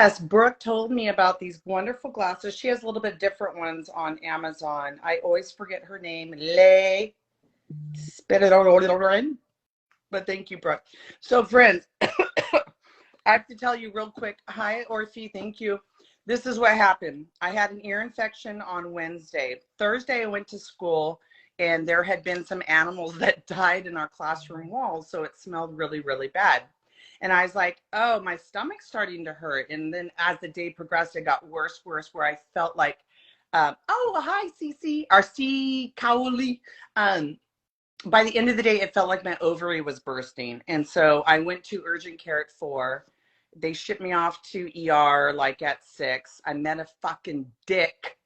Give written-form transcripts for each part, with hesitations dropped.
Yes, Brooke told me about these wonderful glasses. She has a little bit different ones on Amazon. I always forget her name. Lay. Spit it out. But thank you, Brooke. So, friends, I have to tell you real quick. Hi, Orphe. Thank you. This is what happened. I had an ear infection on Wednesday. Thursday, I went to school, and there had been some animals that died in our classroom walls, so it smelled really, really bad. And I was like, oh, my stomach's starting to hurt. And then as the day progressed, it got worse, where I felt like, oh, hi, Cece, or C. Cowley. By the end of the day, it felt like my ovary was bursting. And so I went to urgent care at 4. They shipped me off to ER like at 6. I met a fucking dick.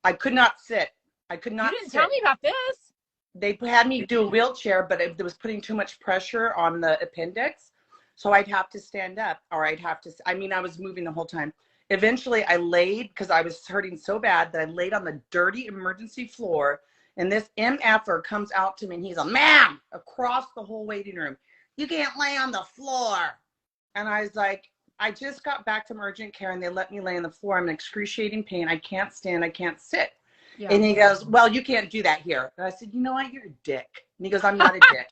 I could not sit. I could not You didn't sit. tell me about this. They had me do a wheelchair, but it was putting too much pressure on the appendix. So I'd have to stand up, or I'd have to, I mean, I was moving the whole time. Eventually I laid, because I was hurting so bad that I laid on the dirty emergency floor. And this MFer comes out to me and he's like, ma'am, across the whole waiting room, you can't lay on the floor. And I was like, I just got back from urgent care and they let me lay on the floor. I'm in excruciating pain. I can't stand, I can't sit. Yeah. And he goes, well, you can't do that here. And I said, you know what? You're a dick. And he goes, I'm not a dick.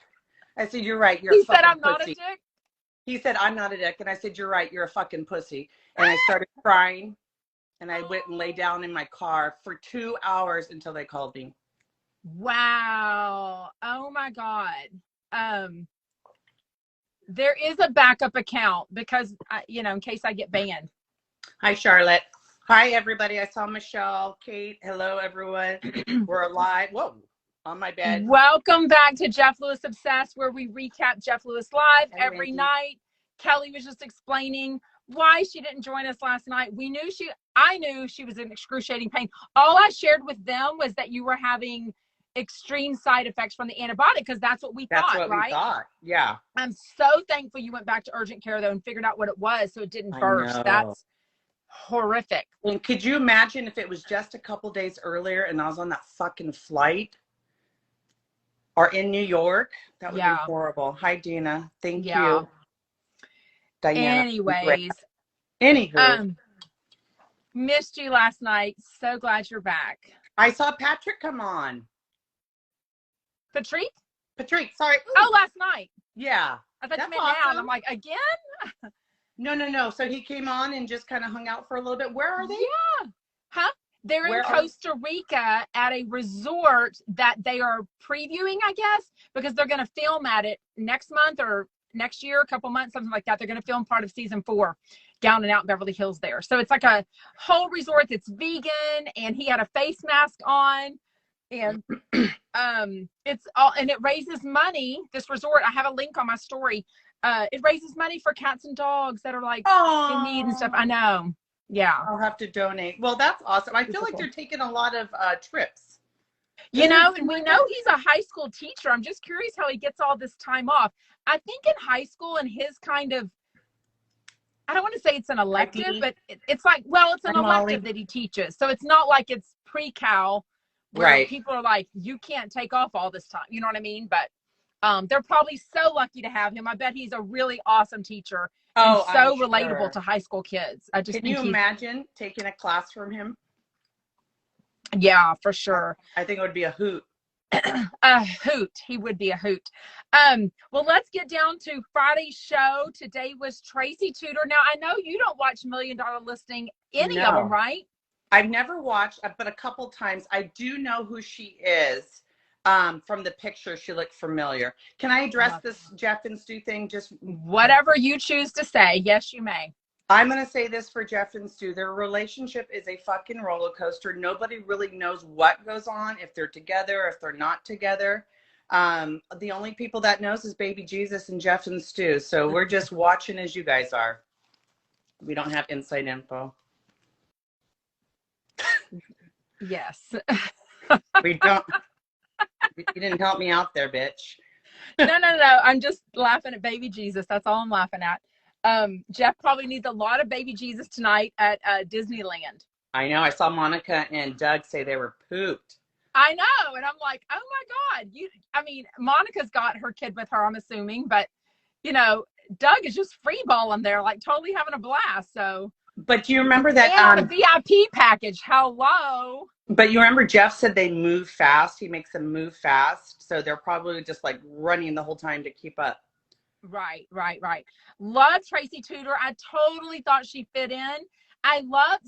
I said, you're right. You're a fucking pussy. He said, I'm not a dick? He said, I'm not a dick. And I said, you're right. You're a fucking pussy. And I started crying. And I went and lay down in my car for 2 hours until they called me. Wow. Oh, my God. There is a backup account because, in case I get banned. Hi, Charlotte. Hi, everybody. I saw Michelle, Kate. Hello, everyone. We're alive. Whoa. On my bed. Welcome back to Jeff Lewis Obsessed, where we recap Jeff Lewis live every night. Kelly was just explaining why she didn't join us last night. I knew she was in excruciating pain. All I shared with them was that you were having extreme side effects from the antibiotic, because that's what we thought, right? We thought. Yeah. I'm so thankful you went back to urgent care though and figured out what it was, so it didn't burst. That's horrific. And could you imagine if it was just a couple days earlier and I was on that fucking flight? Or in New York? That would be horrible. Hi, Dina. Thank you. Diana. Anywho. Missed you last night. So glad you're back. I saw Patrick come on. Patrick, sorry. Ooh. Oh, last night. Yeah. I thought you meant now. And I'm like, again? No. So he came on and just kind of hung out for a little bit. Where are they? Yeah. Huh? They're in Costa Rica at a resort that they are previewing, I guess, because they're going to film at it next month or next year, a couple months, something like that. They're going to film part of season 4 down and out in Beverly Hills there. So it's like a whole resort that's vegan, and he had a face mask on, and it's all, and it raises money. This resort, I have a link on my story. It raises money for cats and dogs that are like in need and stuff. I know. Yeah. I'll have to donate. Well, that's awesome. I feel like they're taking a lot of trips. And we know he's a high school teacher. I'm just curious how he gets all this time off. I think in high school and his kind of, I don't want to say it's an elective, but it's like, well, it's an elective that he teaches. So it's not like it's pre-cal where people are like, you can't take off all this time. You know what I mean? But they're probably so lucky to have him. I bet he's a really awesome teacher. And so relatable to high school kids. Can you imagine taking a class from him? Yeah, for sure. I think it would be a hoot. A hoot. He would be a hoot. Well, let's get down to Friday's show. Today was Tracy Tutor. Now, I know you don't watch $1 Million Listing, any of them, right? I've never watched, but a couple times. I do know who she is. From the picture, she looked familiar. Can I address this Jeff and Stu thing? Just whatever you choose to say. Yes, you may. I'm going to say this for Jeff and Stu. Their relationship is a fucking roller coaster. Nobody really knows what goes on, if they're together, if they're not together. The only people that knows is baby Jesus and Jeff and Stu. So we're just watching as you guys are. We don't have inside info. Yes. We don't. You didn't help me out there, bitch. No. I'm just laughing at baby Jesus. That's all I'm laughing at. Jeff probably needs a lot of baby Jesus tonight at Disneyland. I know. I saw Monica and Doug say they were pooped. I know. And I'm like, oh my God. Monica's got her kid with her, I'm assuming. But, Doug is just free balling there, like totally having a blast. So But do you remember that? And on a VIP package. Hello. But you remember Jeff said they move fast. He makes them move fast. So they're probably just like running the whole time to keep up. Right. Love Tracy Tutor. I totally thought she fit in.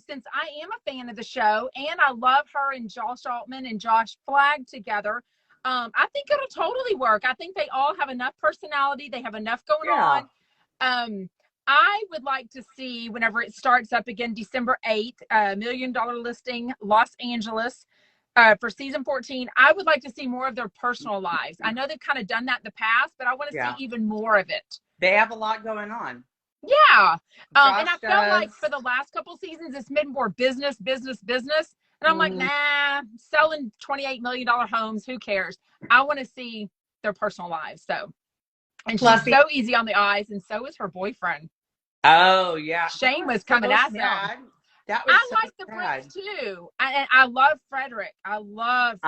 Since I am a fan of the show, and I love her and Josh Altman and Josh Flagg together. I think it'll totally work. I think they all have enough personality. They have enough going on. I would like to see, whenever it starts up again, December 8th, $1 million listing, Los Angeles, for season 14. I would like to see more of their personal lives. I know they've kind of done that in the past, but I want to see even more of it. They have a lot going on. Yeah. And I felt like for the last couple seasons, it's been more business. And I'm like, nah, selling $28 million homes. Who cares? I want to see their personal lives. So, and she's so easy on the eyes, and so is her boyfriend. Oh, yeah. Shane was coming at them. I like the Brits too. I love Frederick. I love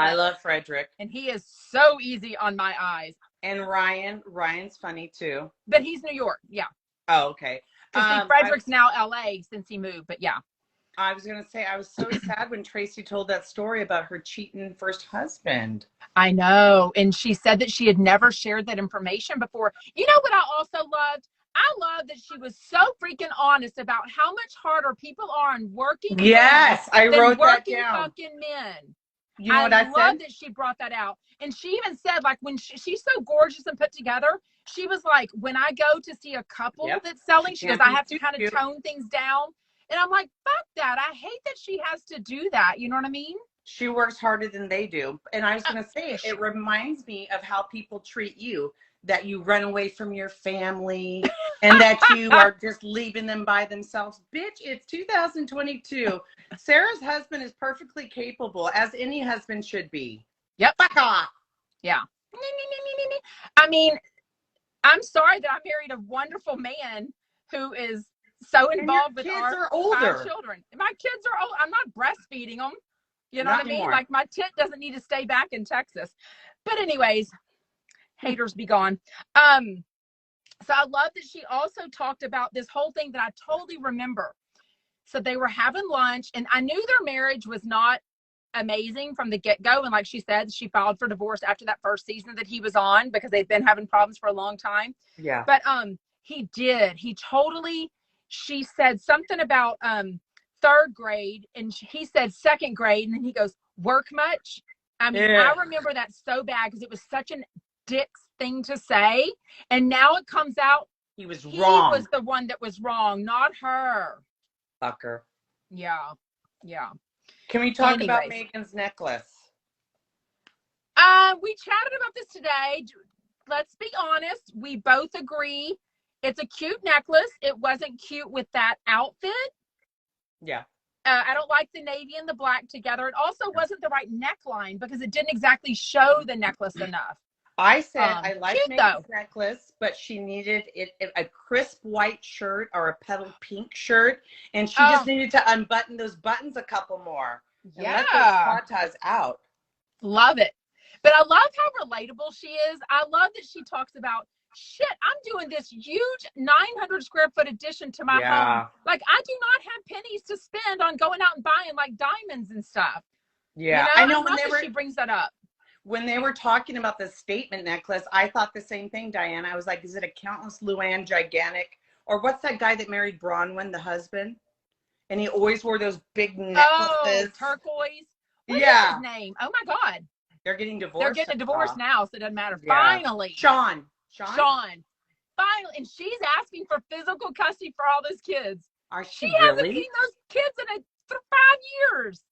Frederick. And he is so easy on my eyes. And Ryan's funny too. But he's New York. Yeah. Oh, okay. Frederick's now LA since he moved, but yeah. I was going to say, I was so sad when Tracy told that story about her cheating first husband. I know. And she said that she had never shared that information before. You know what I also loved? I love that she was so freaking honest about how much harder people are on working. Yes, I wrote that down. Fucking men. You know what I said? I love that she brought that out. And she even said, like, when she's so gorgeous and put together, she was like, when I go to see a couple that's selling, she goes, I have to kind of tone things down. And I'm like, fuck that. I hate that she has to do that. You know what I mean? She works harder than they do. And I was going to say, it reminds me of how people treat you, that you run away from your family and that you are just leaving them by themselves. Bitch, it's 2022. Sarah's husband is perfectly capable, as any husband should be. Yep. Fuck off. Yeah. I mean, I'm sorry that I married a wonderful man who is so involved with our 5 children. My kids are old. I'm not breastfeeding them. You know what I mean? Like, my tit doesn't need to stay back in Texas. But anyways, haters be gone. So I love that she also talked about this whole thing that I totally remember. So they were having lunch, and I knew their marriage was not amazing from the get-go. And like she said, she filed for divorce after that first season that he was on because they've been having problems for a long time. Yeah. But she said something about 3rd grade, and he said 2nd grade, and then he goes, work much? I mean, I remember that so bad because it was such an dick's thing to say, and now it comes out he was wrong. He was the one that was wrong, not her. Fucker. Yeah. Can we talk about Megan's necklace? We chatted about this today. Let's be honest. We both agree it's a cute necklace. It wasn't cute with that outfit. Yeah. I don't like the navy and the black together. It also wasn't the right neckline because it didn't exactly show the necklace enough. I said I like Megan's necklace, but she needed a crisp white shirt or a petal pink shirt, and she just needed to unbutton those buttons a couple more. And let those tatas out. Love it. But I love how relatable she is. I love that she talks about, shit, I'm doing this huge 900 square foot addition to my home. Like, I do not have pennies to spend on going out and buying like diamonds and stuff. Yeah, you know? I know she brings that up. When they were talking about the statement necklace, I thought the same thing, Diana. I was like, is it a Countess Luann gigantic? Or what's that guy that married Bronwyn, the husband? And he always wore those big necklaces. Oh, turquoise. What is his name? Oh, my God. They're getting divorced. They're getting a divorce now, so it doesn't matter. Yeah. Finally. Sean. Finally. And she's asking for physical custody for all those kids. She hasn't seen those kids for 5 years.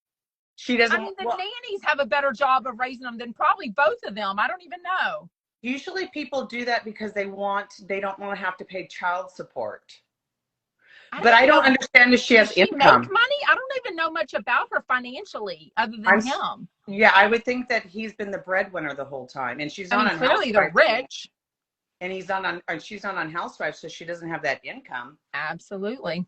She doesn't. I mean, the nannies have a better job of raising them than probably both of them. I don't even know. Usually people do that because they don't want to have to pay child support. But I don't understand if she has income. Does she make money? I don't even know much about her financially other than him. Yeah, I would think that he's been the breadwinner the whole time. And she's on clearly they're rich. And she's not on Housewives, so she doesn't have that income. Absolutely.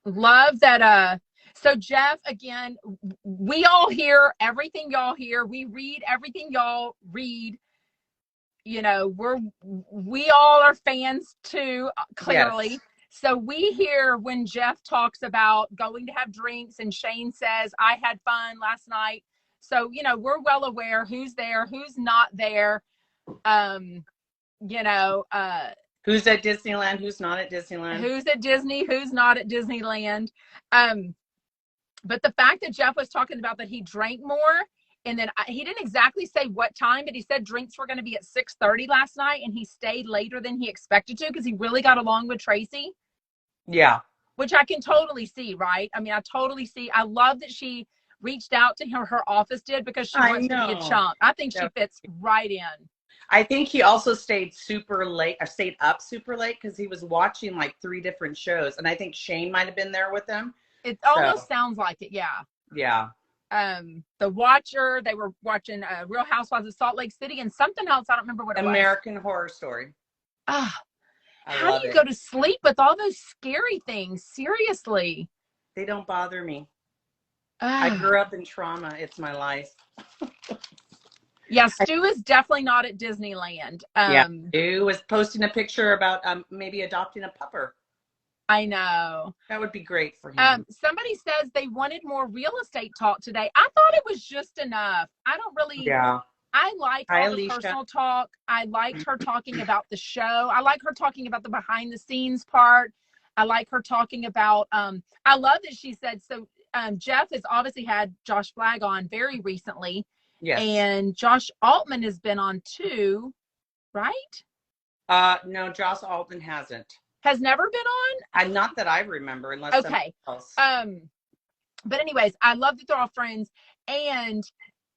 Love that. So Jeff, again, we all hear everything y'all hear. We read everything y'all read. you know, we all are fans too, clearly. Yes. So we hear when Jeff talks about going to have drinks and Shane says, I had fun last night. So, you know, we're well aware who's there, who's not there. You know, Who's at Disneyland, who's not at Disneyland. Who's at Disney, who's not at Disneyland. But the fact that Jeff was talking about that he drank more, and then he didn't exactly say what time, but he said drinks were going to be at 6:30 last night, and he stayed later than he expected to because he really got along with Tracy. Yeah. Which I can totally see, right? I mean, I totally see. I love that she reached out to him, her office did, because she wants to be a chunk. I think she fits right in. I think he also stayed super late, or stayed up super late because he was watching like 3 different shows. And I think Shane might have been there with him. It almost sounds like it, yeah. Yeah. The Watcher, they were watching Real Housewives of Salt Lake City and something else. I don't remember what it was. American Horror Story. How do you go to sleep with all those scary things? Seriously. They don't bother me. I grew up in trauma. It's my life. Yeah, Stu is definitely not at Disneyland. Stu was posting a picture about maybe adopting a pupper. I know. That would be great for him. Somebody says they wanted more real estate talk today. I thought it was just enough. I don't really. Yeah. I like all the personal talk. I liked her talking about the show. I like her talking about the behind the scenes part. I like her talking about, I love that she said, so Jeff has obviously had Josh Flagg on very recently. Yes. And Josh Altman has been on too, right? No, Josh Altman hasn't. Has never been on? Not that I remember, unless somebody else. But anyways, I love that they're all friends. And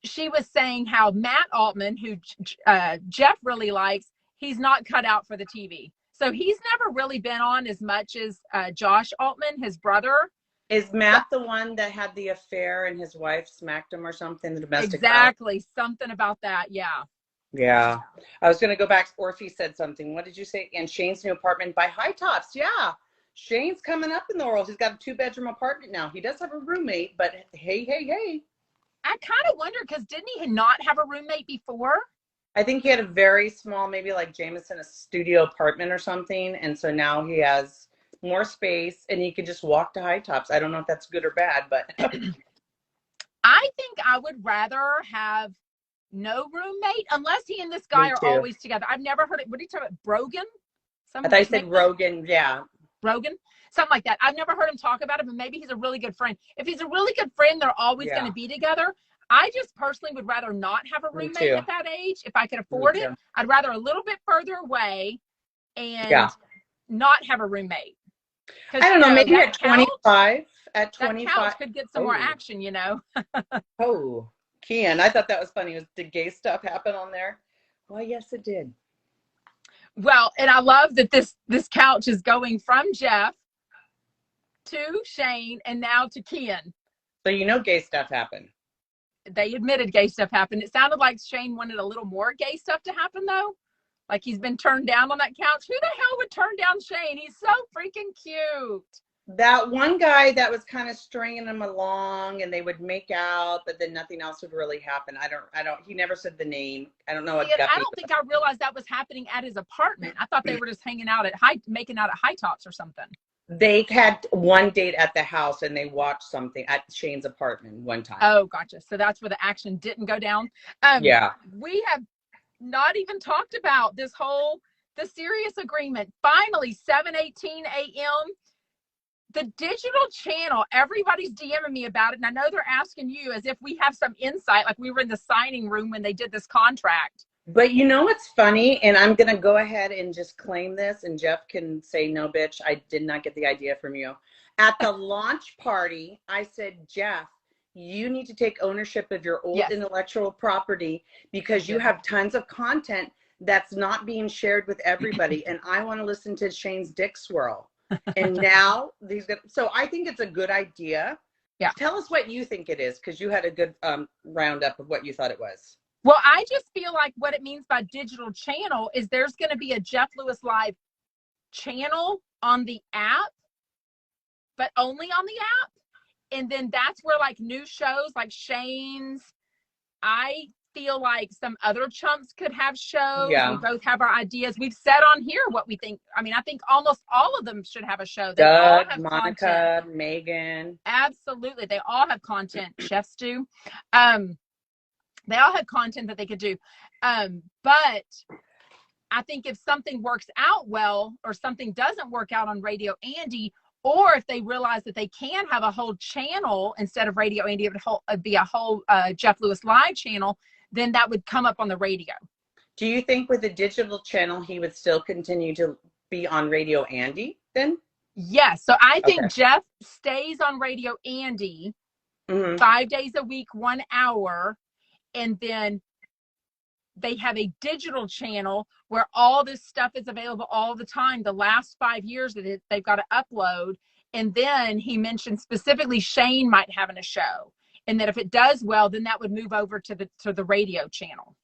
she was saying how Matt Altman, who Jeff really likes, he's not cut out for the TV. So he's never really been on as much as Josh Altman, his brother. Is Matt the one that had the affair and his wife smacked him or something? The domestic Exactly. Violence? Something about that. Yeah. Yeah. I was going to go back. Orphe said something. What did you say? And Shane's new apartment by High Tops. Yeah. Shane's coming up in the world. He's got a 2-bedroom apartment now. He does have a roommate, but hey. I kind of wonder, because didn't he not have a roommate before? I think he had a very small, maybe like Jameson, a studio apartment or something. And so now he has more space and he could just walk to High Tops. I don't know if that's good or bad, but I think I would rather have no roommate unless he and this guy are always together. I've never heard it. What are you talking about? Brogan? I thought you said Rogan. Yeah. Rogan? Something like that. I've never heard him talk about it, but maybe he's a really good friend. If he's a really good friend, they're always going to be together. I just personally would rather not have a roommate at that age. If I could afford it, I'd rather a little bit further away and not have a roommate. I don't know, maybe at 25. At 25. That couch could get some more action, you know. Oh, Kian, I thought that was funny. Did gay stuff happen on there? Well, yes, it did. Well, and I love that this couch is going from Jeff to Shane and now to Kian. So you know gay stuff happened. They admitted gay stuff happened. It sounded like Shane wanted a little more gay stuff to happen, though. Like he's been turned down on that couch. Who the hell would turn down Shane? He's so freaking cute. That one guy that was kind of stringing him along and they would make out, but then nothing else would really happen. I don't, he never said the name. I don't know. I don't think I realized that was happening at his apartment. I thought they were just hanging out making out at High Tops or something. They had one date at the house and they watched something at Shane's apartment one time. Oh, gotcha. So that's where the action didn't go down. Yeah. We have not even talked about the Sirius agreement. Finally, 7:18 a.m. The digital channel, everybody's DMing me about it. And I know they're asking you as if we have some insight, like we were in the signing room when they did this contract. But you know what's funny? And I'm going to go ahead and just claim this. And Jeff can say, no, bitch, I did not get the idea from you. At the launch party, I said, Jeff, you need to take ownership of your old intellectual property because you have tons of content that's not being shared with everybody. And I want to listen to Shane's dick swirl. And now so I think it's a good idea. Yeah. Tell us what you think it is, because you had a good roundup of what you thought it was. Well, I just feel like what it means by digital channel is there's going to be a Jeff Lewis Live channel on the app, but only on the app. And then that's where like new shows like Shane's, I feel like some other chumps could have shows. Yeah. We both have our ideas. We've said on here what we think. I mean, I think almost all of them should have a show. They all Doug, have Monica, content. Megan. Absolutely. They all have content. Chefs do. They all have content that they could do. But I think if something works out well or something doesn't work out on Radio Andy, or if they realize that they can have a whole channel instead of Radio Andy, it would be a whole Jeff Lewis Live channel, then that would come up on the radio. Do you think with the digital channel, he would still continue to be on Radio Andy then? Yes. So I think Jeff stays on Radio Andy 5 days a week, 1 hour, and then they have a digital channel where all this stuff is available all the time. The last 5 years that they've got to upload. And then he mentioned specifically Shane might have a show. And that if it does well, then that would move over to the radio channel.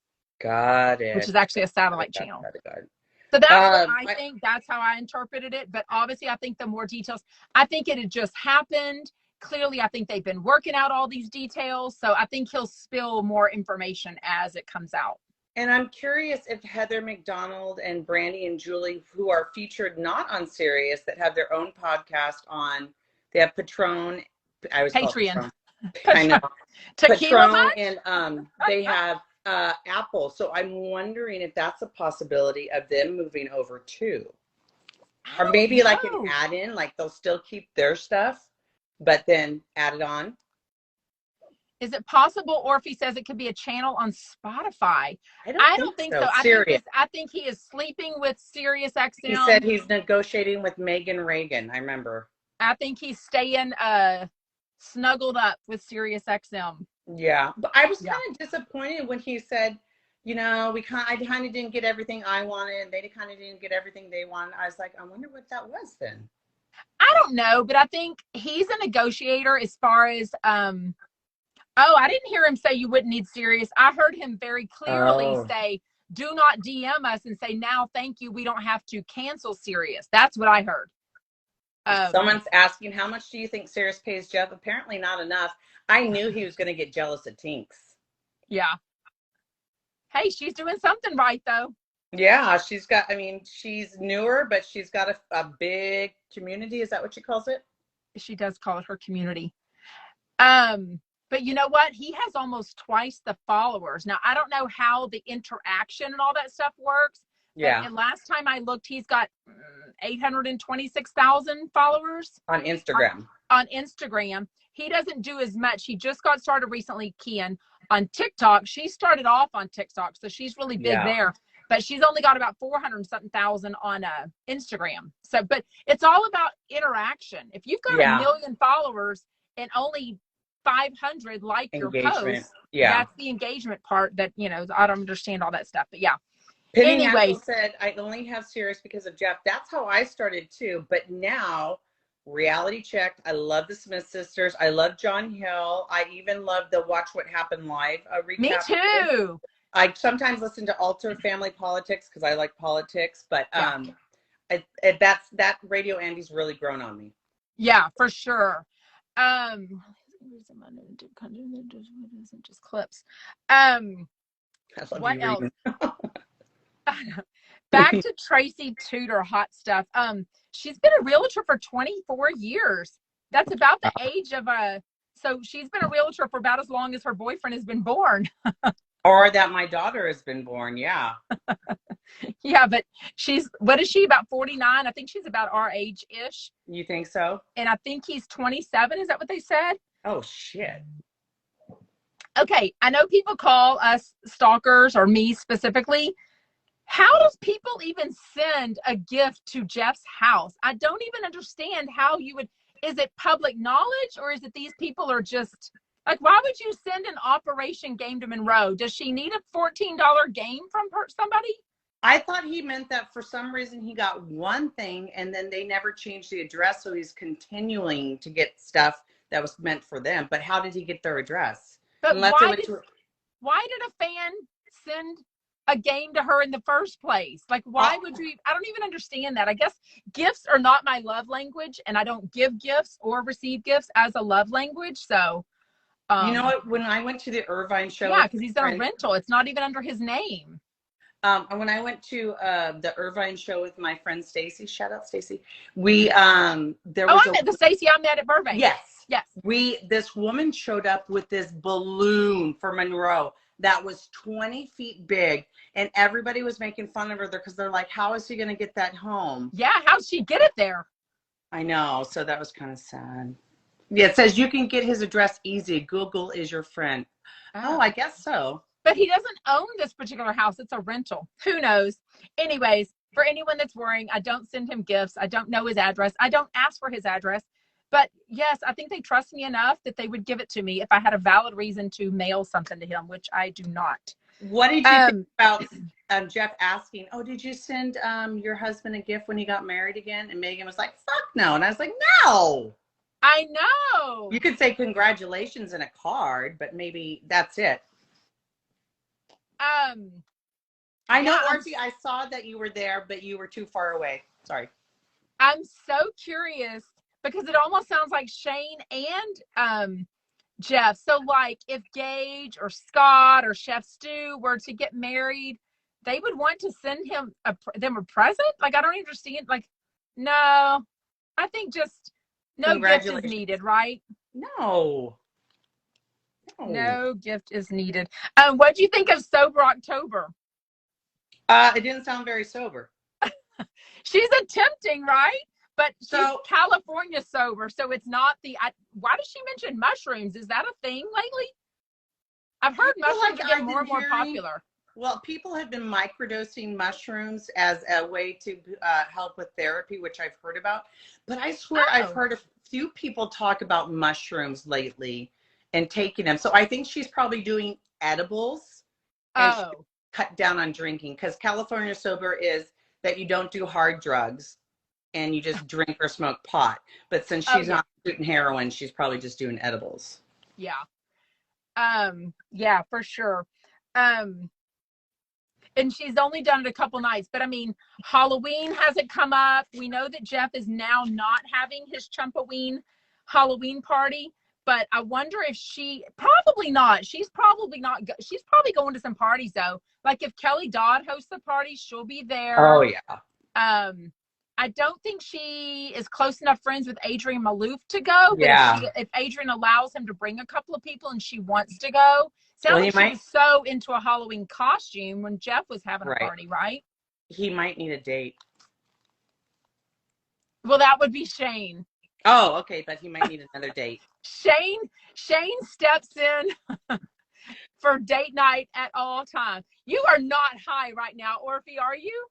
Got it. Which is actually a satellite channel. Got it. So that's what I think. That's how I interpreted it. But obviously, I think the more details, I think it had just happened. Clearly, I think they've been working out all these details. So I think he'll spill more information as it comes out. And I'm curious if Heather McDonald and Brandy and Julie, who are featured not on Sirius, that have their own podcast on, they have Patron. I was Patreon. I know. Tequila Patron, and they have Apple. So I'm wondering if that's a possibility of them moving over too. Or maybe like an add-in, like they'll still keep their stuff, but then add it on. Is it possible, or if he says it could be a channel on Spotify? I don't think so. I think he is sleeping with Sirius XM. He said he's negotiating with Megan Reagan. I remember. I think he's staying snuggled up with Sirius XM. Yeah, but I was kind of disappointed when he said, you know, I kind of didn't get everything I wanted. They kind of didn't get everything they wanted. I was like, I wonder what that was then. I don't know, but I think he's a negotiator as far as I didn't hear him say you wouldn't need Sirius. I heard him very clearly say, do not DM us and say, now, thank you. We don't have to cancel Sirius. That's what I heard. Someone's asking, how much do you think Sirius pays Jeff? Apparently not enough. I knew he was going to get jealous of Tinks. Yeah. Hey, she's doing something right, though. Yeah, she's newer, but she's got a big community. Is that what she calls it? She does call it her community. But you know what? He has almost twice the followers. Now, I don't know how the interaction and all that stuff works. Yeah. And last time I looked, he's got 826,000 followers. On Instagram. On Instagram. He doesn't do as much. He just got started recently, Kian, on TikTok. She started off on TikTok, so she's really big there. But she's only got about 400-something thousand on Instagram. So, but it's all about interaction. If you've got 1 million followers and only 500 like your post, that's the engagement part that, you know, I don't understand all that stuff. But yeah. Penny anyway said, I only have Sirius because of Jeff. That's how I started too. But now, reality checked. I love the Smith sisters. I love John Hill. I even love the Watch What Happened Live recap. Me too. I sometimes listen to Alter Family Politics because I like politics. But that Radio Andy's really grown on me. Yeah, for sure. Just clips. What else? Back to Tracy Tutor, hot stuff. She's been a realtor for 24 years. That's about the age of so she's been a realtor for about as long as her boyfriend has been born. Or that my daughter has been born, yeah. Yeah, but what is she, about 49? I think she's about our age-ish. You think so? And I think he's 27. Is that what they said? Oh, shit. Okay, I know people call us stalkers, or me specifically. How does people even send a gift to Jeff's house? I don't even understand how you would. Is it public knowledge, or is it these people are just like, why would you send an Operation Game to Monroe? Does she need a $14 game from somebody? I thought he meant that for some reason he got one thing and then they never changed the address, so he's continuing to get stuff that was meant for them. But how did he get their address? But why did a fan send a game to her in the first place? Like, why would you? I don't even understand that. I guess gifts are not my love language, and I don't give gifts or receive gifts as a love language. So You know what? When I went to the Irvine show, yeah, because he's done a rental. It's not even under his name. When I went to the Irvine show with my friend Stacy, shout out Stacy. We there was I met the Stacy I met at Burbank. Yes. Yes. This woman showed up with this balloon for Monroe that was 20 feet big, and everybody was making fun of her because they're like, how is he going to get that home? Yeah, how'd she get it there? I know, so that was kind of sad. Yeah, it says you can get his address easy. Google is your friend. Oh, I guess so. But he doesn't own this particular house. It's a rental. Who knows? Anyways, for anyone that's worrying, I don't send him gifts. I don't know his address. I don't ask for his address. But yes, I think they trust me enough that they would give it to me if I had a valid reason to mail something to him, which I do not. What did you think about Jeff asking, oh, did you send your husband a gift when he got married again? And Megan was like, fuck no. And I was like, no. I know. You could say congratulations in a card, but maybe that's it. I know, Archie, I saw that you were there, but you were too far away. Sorry. I'm so curious because it almost sounds like Shane and Jeff. So like if Gage or Scott or Chef Stu were to get married, they would want to send them a present? Like, I don't understand. Like, no, I think just no gift is needed, right? No. No gift is needed. What do you think of Sober October? It didn't sound very sober. She's attempting, right? But she's California sober, so it's not why does she mention mushrooms? Is that a thing lately? I've heard mushrooms are getting more and more popular. Well, people have been microdosing mushrooms as a way to help with therapy, which I've heard about. But I swear I've heard a few people talk about mushrooms lately and taking them. So I think she's probably doing edibles and cut down on drinking, because California sober is that you don't do hard drugs and you just drink or smoke pot. But since she's not shooting heroin, she's probably just doing edibles. Yeah. Yeah, for sure. And she's only done it a couple nights, but I mean, Halloween hasn't come up. We know that Jeff is now not having his Chumpaween Halloween party, but I wonder if probably not. She's probably going to some parties though. Like if Kelly Dodd hosts a party, she'll be there. Oh yeah. I don't think she is close enough friends with Adrian Malouf to go. But if Adrian allows him to bring a couple of people and she wants to go, sounds like she was so into a Halloween costume when Jeff was having a party, right? He might need a date. Well, that would be Shane. Oh, okay, but he might need another date. Shane steps in for date night at all times. You are not high right now, Orphe, are you?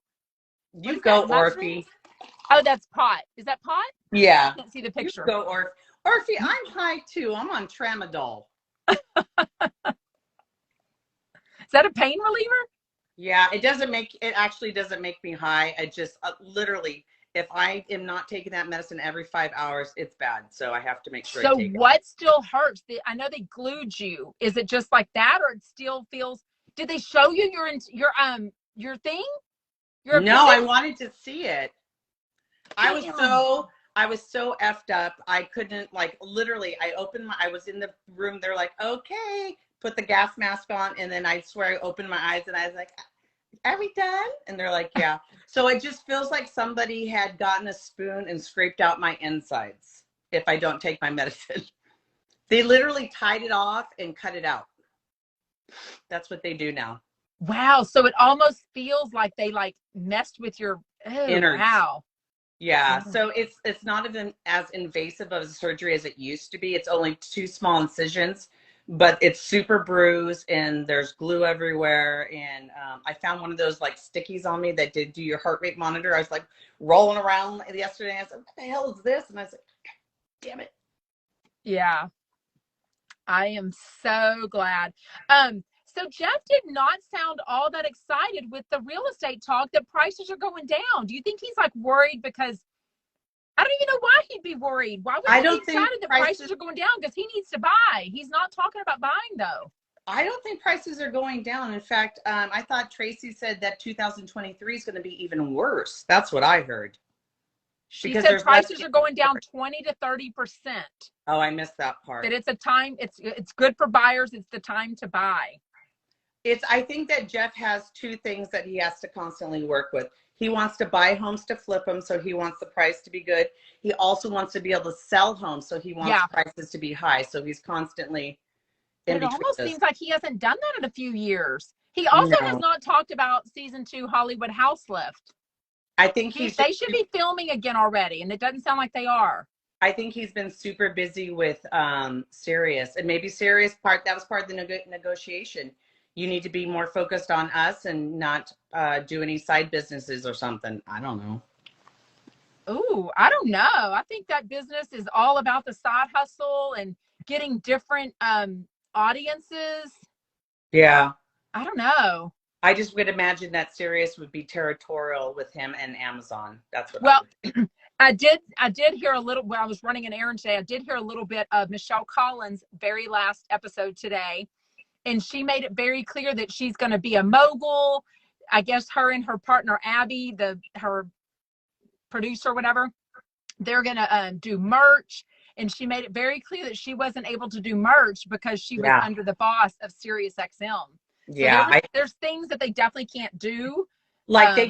You go, Orphe. Oh, that's pot. Is that pot? Yeah. I can't see the picture. You go, Orphe. Orphe, I'm high too. I'm on tramadol. Is that a pain reliever? Yeah, it actually doesn't make me high. I just literally, if I am not taking that medicine every 5 hours, it's bad. So I have to make sure I take it. So what still hurts? I know they glued you. Is it just like that, or it still feels? Did they show you your thing? No, I wanted to see it. I was so effed up. I couldn't, like, literally, I was in the room. They're like, okay, put the gas mask on. And then I swear I opened my eyes and I was like, are we done? And they're like, yeah. So it just feels like somebody had gotten a spoon and scraped out my insides if I don't take my medicine. They literally tied it off and cut it out. That's what they do now. Wow. So it almost feels like they messed with your innards. Wow. Yeah. So it's not even as invasive of a surgery as it used to be. It's only 2 small incisions, but it's super bruised and there's glue everywhere. And I found one of those stickies on me that did do your heart rate monitor. I was rolling around yesterday. And I was like, what the hell is this? And I was like, damn it. Yeah. I am so glad. So Jeff did not sound all that excited with the real estate talk that prices are going down. Do you think he's worried? Because I don't even know why he'd be worried. Why would he be excited that prices are going down? Because he needs to buy. He's not talking about buying though. I don't think prices are going down. In fact, I thought Tracy said that 2023 is going to be even worse. That's what I heard. She Because said there's less prices are going down 20 to 30%. Oh, I missed that part. That it's a time, it's good for buyers. It's the time to buy. I think that Jeff has two things that he has to constantly work with. He wants to buy homes to flip them, so he wants the price to be good. He also wants to be able to sell homes, so he wants prices to be high. So he's constantly in between. It almost seems like he hasn't done that in a few years. He also has not talked about season 2 Hollywood House Lift. I think they should be filming again already, and it doesn't sound like they are. I think he's been super busy with Sirius, and maybe Sirius that was part of the negotiation. You need to be more focused on us and not do any side businesses or something. I don't know. Ooh, I don't know. I think that business is all about the side hustle and getting different audiences. Yeah. I don't know. I just would imagine that Sirius would be territorial with him and Amazon. That's what I did hear a little, when I was running an errand today, I did hear a little bit of Michelle Collins' very last episode today. And she made it very clear that she's going to be a mogul. I guess her and her partner, Abby, her producer, whatever, they're going to do merch. And she made it very clear that she wasn't able to do merch because she was under the boss of SiriusXM. Yeah. So there's things that they definitely can't do. Like they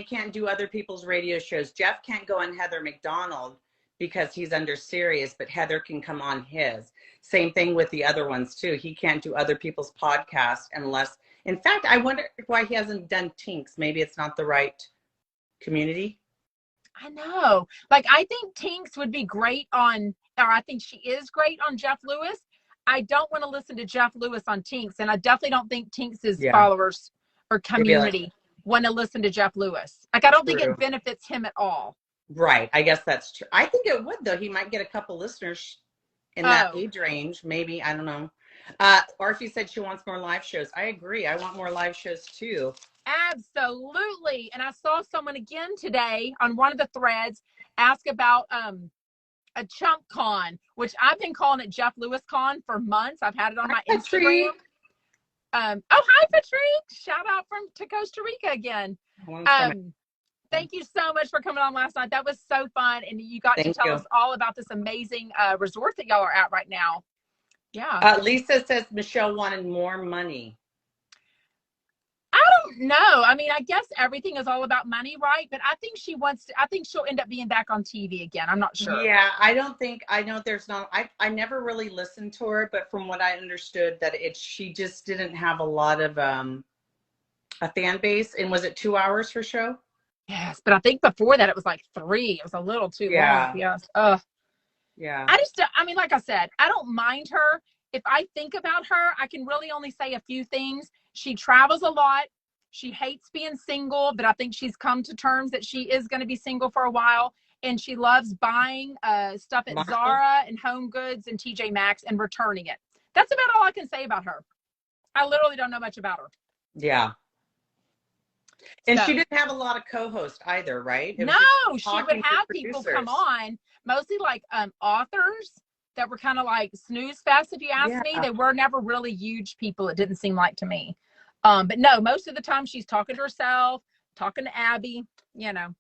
can't do other people's radio shows. Jeff can't go on Heather McDonald because he's under Sirius, but Heather can come on his. Same thing with the other ones too. He can't do other people's podcasts unless, in fact, I wonder why he hasn't done Tinks. Maybe it's not the right community. I know. Like, I think Tinks would be great on, or I think she is great on Jeff Lewis. I don't want to listen to Jeff Lewis on Tinks, and I definitely don't think Tinks's followers or community want to listen to Jeff Lewis. Like, I don't think it benefits him at all. Right. I guess that's true. I think it would, though. He might get a couple listeners in that age range. Maybe. I don't know. Orphe said she wants more live shows. I agree. I want more live shows, too. Absolutely. And I saw someone again today on one of the threads ask about a chunk con, which I've been calling it Jeff Lewis con for months. I've had it on my Instagram. Oh, hi, Patrick. Shout out to Costa Rica again. Thank you so much for coming on last night. That was so fun. And you got to tell us all about this amazing resort that y'all are at right now. Yeah. Lisa says Michelle wanted more money. I don't know. I mean, I guess everything is all about money, right? But I think I think she'll end up being back on TV again. I'm not sure. Yeah, I know there's not, I never really listened to her, but from what I understood that she just didn't have a lot of a fan base. And was it 2 hours her show? Yes, but I think before that it was like 3. It was a little too long. Yes. Yeah. I mean, like I said, I don't mind her. If I think about her, I can really only say a few things. She travels a lot. She hates being single, but I think she's come to terms that she is going to be single for a while. And she loves buying stuff at Zara and Home Goods and TJ Maxx and returning it. That's about all I can say about her. I literally don't know much about her. Yeah. And she didn't have a lot of co-hosts either, right? No, she would have people come on, mostly like authors that were kind of like snooze fest, if you ask me. They were never really huge people, it didn't seem like to me. But no, most of the time she's talking to herself, talking to Abby,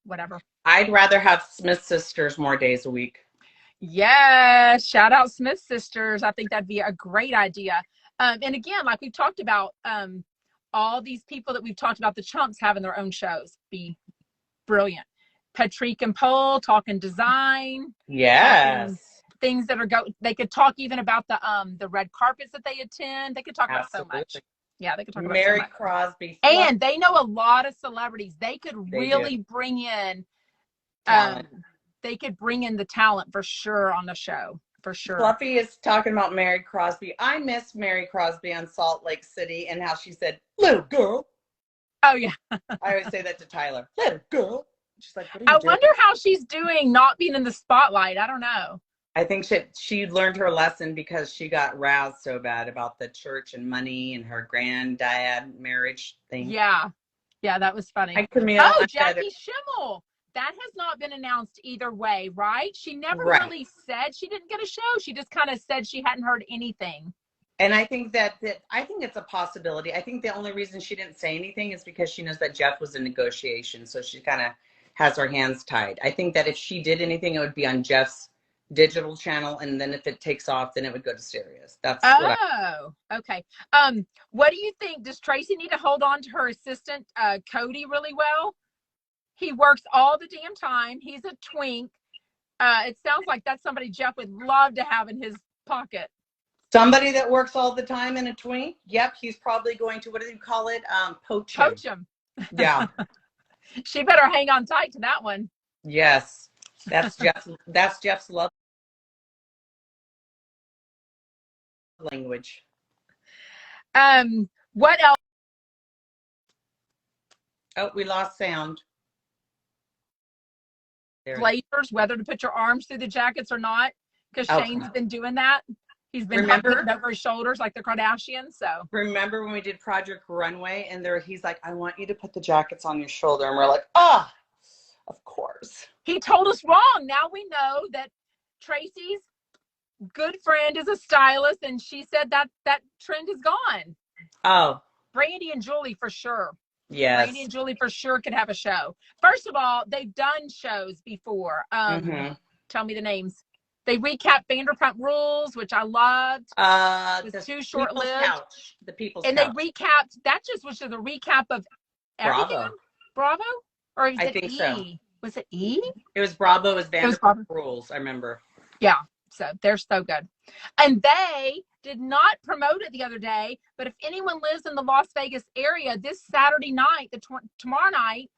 whatever. I'd rather have Smith Sisters more days a week. Yes, shout out Smith Sisters. I think that'd be a great idea. And again, like we've talked about, all these people that we've talked about, the chumps having their own shows, be brilliant. Patrick and Paul talking design. Yes. Things that they could talk even about the red carpets that they attend. They could talk about so much. Yeah, they could talk about Mary so much. Crosby. And they know a lot of celebrities. They could really bring in they could bring in the talent for sure on the show. For sure. Fluffy is talking about Mary Crosby. I miss Mary Crosby on Salt Lake City and how she said, "Little girl." Oh, yeah. I always say that to Tyler. Little girl. She's like, what are you doing? Wonder how she's doing not being in the spotlight. I don't know. I think she learned her lesson because she got roused so bad about the church and money and her granddad marriage thing. Yeah. Yeah, that was funny. Jackie Schimmel. That has not been announced either way, right? She never really said she didn't get a show. She just kind of said she hadn't heard anything. And I think I think it's a possibility. I think the only reason she didn't say anything is because she knows that Jeff was in negotiation. So she kind of has her hands tied. I think that if she did anything, it would be on Jeff's digital channel, and then if it takes off, then it would go to Sirius. That's what okay. What do you think? Does Tracy need to hold on to her assistant, Cody, really well? He works all the damn time. He's a twink. It sounds like that's somebody Jeff would love to have in his pocket. Somebody that works all the time in a twink? Yep, he's probably going to, what do you call it? Poach him. Poach him. Yeah. She better hang on tight to that one. Yes. That's Jeff's love language. What else? Oh, we lost sound. Blazers, whether to put your arms through the jackets or not, because Shane's been doing that. He's been putting over his shoulders like the Kardashians. So remember when we did Project Runway, and he's like, I want you to put the jackets on your shoulder, and we're like, oh, of course. He told us wrong. Now we know that Tracy's good friend is a stylist, and she said that trend is gone. Oh, Brandy and Julie for sure. Yes. Brandy and Julie for sure could have a show. First of all, they've done shows before. Tell me the names. They recapped Vanderpump Rules, which I loved. It was too short-lived. The People's And Couch. they recapped, that just was a recap of everything. Bravo? Or was it E? So. Was it E? It was Bravo. It was Vanderpump Rules, I remember. Yeah. So they're so good. And they did not promote it the other day, but if anyone lives in the Las Vegas area, this Saturday night, tomorrow night,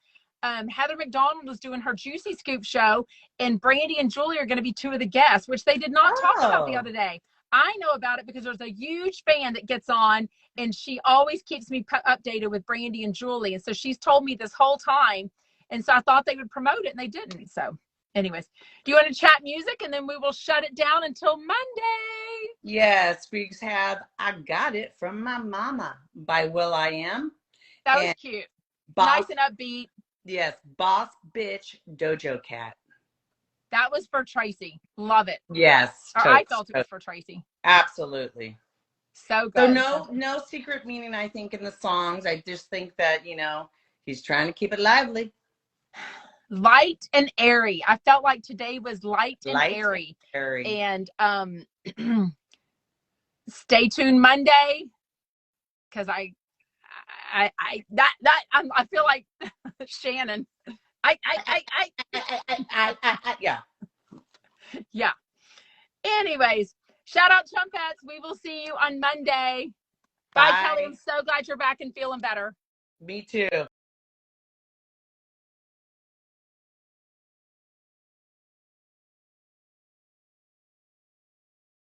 Heather McDonald was doing her Juicy Scoop show, and Brandy and Julie are going to be two of the guests, which they did not talk about the other day. I know about it because there's a huge fan that gets on, and she always keeps me updated with Brandy and Julie. And so she's told me this whole time. And so I thought they would promote it, and they didn't. So anyways, do you want to chat music, and then we will shut it down until Monday? Yes, we have I Got It From My Mama by will.i.am. That was cute. Nice and upbeat. Yes, Boss Bitch Dojo Cat. That was for Tracy. Love it. Yes. I felt it was for Tracy. Absolutely. So good. So no secret meaning, I think, in the songs. I just think that, he's trying to keep it lively. Light and airy. I felt like today was light and airy. And stay tuned Monday, because I feel like Shannon. Yeah. Anyways, shout out Chumpets. We will see you on Monday. Bye, Kelly. I'm so glad you're back and feeling better. Me too.